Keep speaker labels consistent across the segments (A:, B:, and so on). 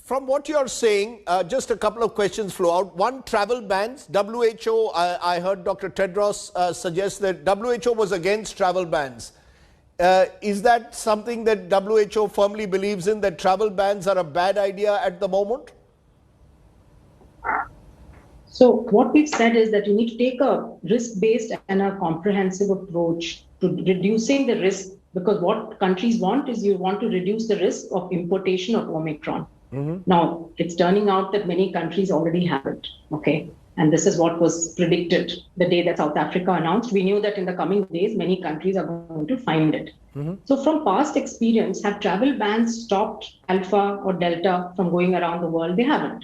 A: From what you're saying, just a couple of questions flow out. One, travel bans. WHO, I heard Dr. Tedros suggest that WHO was against travel bans. Is that something that WHO firmly believes in, that travel bans are a bad idea at the moment?
B: So what we've said is that you need to take a risk-based and a comprehensive approach to reducing the risk, because what countries want is you want to reduce the risk of importation of Omicron. Now, it's turning out that many countries already have it, okay? And this is what was predicted the day that South Africa announced. We knew that in the coming days, many countries are going to find it. So from past experience, have travel bans stopped Alpha or Delta from going around the world? They haven't.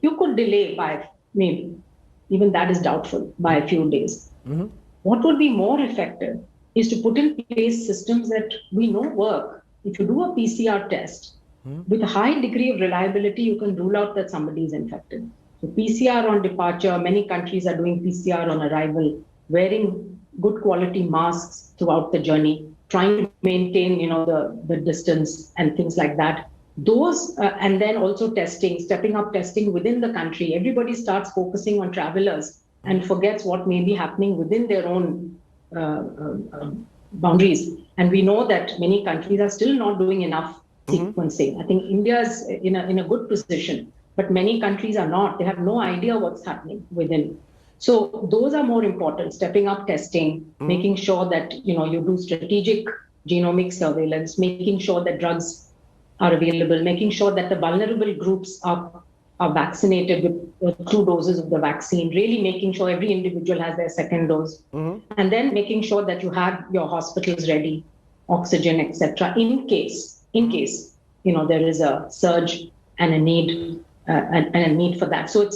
B: You could delay by maybe, even that is doubtful, by a few days. What would be more effective is to put in place systems that we know work. If you do a PCR test, with a high degree of reliability, you can rule out that somebody is infected. So PCR on departure, many countries are doing PCR on arrival, wearing good quality masks throughout the journey, trying to maintain, the distance and things like that. Those, and then also testing, stepping up testing within the country. Everybody starts focusing on travelers and forgets what may be happening within their own boundaries. And we know that many countries are still not doing enough sequencing. I think India is in a good position, but many countries are not. They have no idea what's happening within. So those are more important, stepping up testing, making sure that you do strategic genomic surveillance, making sure that drugs are available, making sure that the vulnerable groups are vaccinated with 2 doses of the vaccine, really making sure every individual has their second dose, and then making sure that you have your hospitals ready, oxygen, etc., in case there is a surge and a need for that. So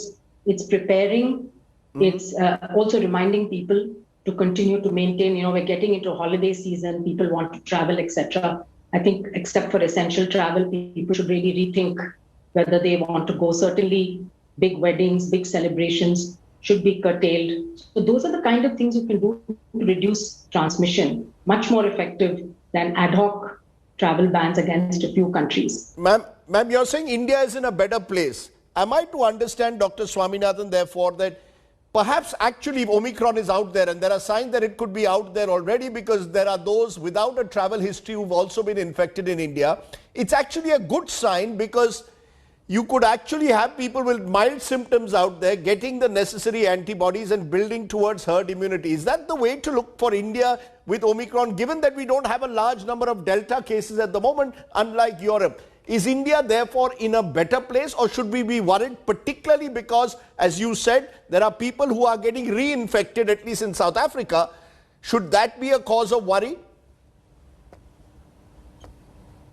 B: it's preparing. It's also reminding people to continue to maintain. We're getting into a holiday season. People want to travel, etc. I think, except for essential travel, people should really rethink whether they want to go. Certainly, big weddings, big celebrations should be curtailed. So those are the kind of things you can do to reduce transmission, much more effective than ad hoc travel bans against a few countries.
A: Ma'am, you're saying India is in a better place. Am I to understand, Dr. Swaminathan, therefore, that perhaps actually Omicron is out there, and there are signs that it could be out there already, because there are those without a travel history who've also been infected in India? It's actually a good sign, because you could actually have people with mild symptoms out there getting the necessary antibodies and building towards herd immunity. Is that the way to look for India with Omicron, given that we don't have a large number of Delta cases at the moment, unlike Europe? Is India therefore in a better place, or should we be worried, particularly because, as you said, there are people who are getting reinfected, at least in South Africa? Should that be a cause of worry?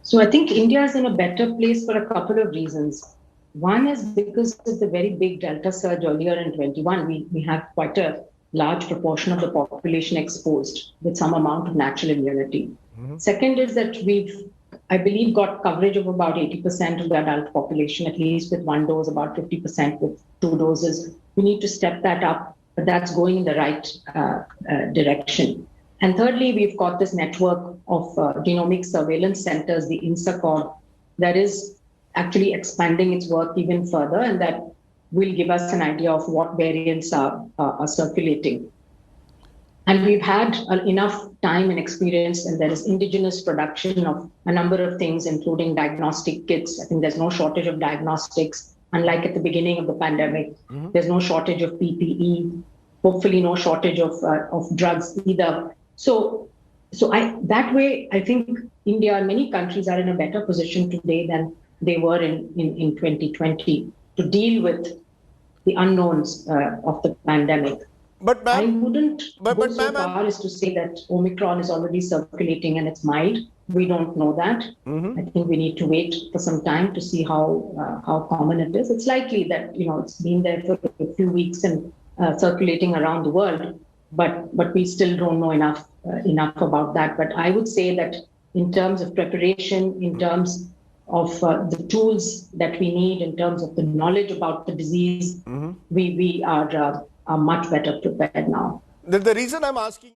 B: So I think India is in a better place for a couple of reasons. One is because of the very big Delta surge earlier in 21. We have quite a large proportion of the population exposed with some amount of natural immunity. Second is that we've, I believe, got coverage of about 80% of the adult population, at least with 1 dose, about 50% with 2 doses. We need to step that up, but that's going in the right direction. And thirdly, we've got this network of genomic surveillance centers, the INSACOG, that is actually expanding its work even further, and that will give us an idea of what variants are circulating. And we've had enough time and experience, and there is indigenous production of a number of things, including diagnostic kits. I think there's no shortage of diagnostics, unlike at the beginning of the pandemic. There's no shortage of PPE, hopefully no shortage of drugs either. So that way, I think India and many countries are in a better position today than they were in 2020 to deal with the unknowns of the pandemic.
A: But
B: I wouldn't go so far as to say that Omicron is already circulating and it's mild. We don't know that. I think we need to wait for some time to see how common it is. It's likely that it's been there for a few weeks and circulating around the world, but we still don't know enough about that. But I would say that in terms of preparation, in terms of the tools that we need, in terms of the knowledge about the disease, we are much better prepared now.
A: The reason I'm asking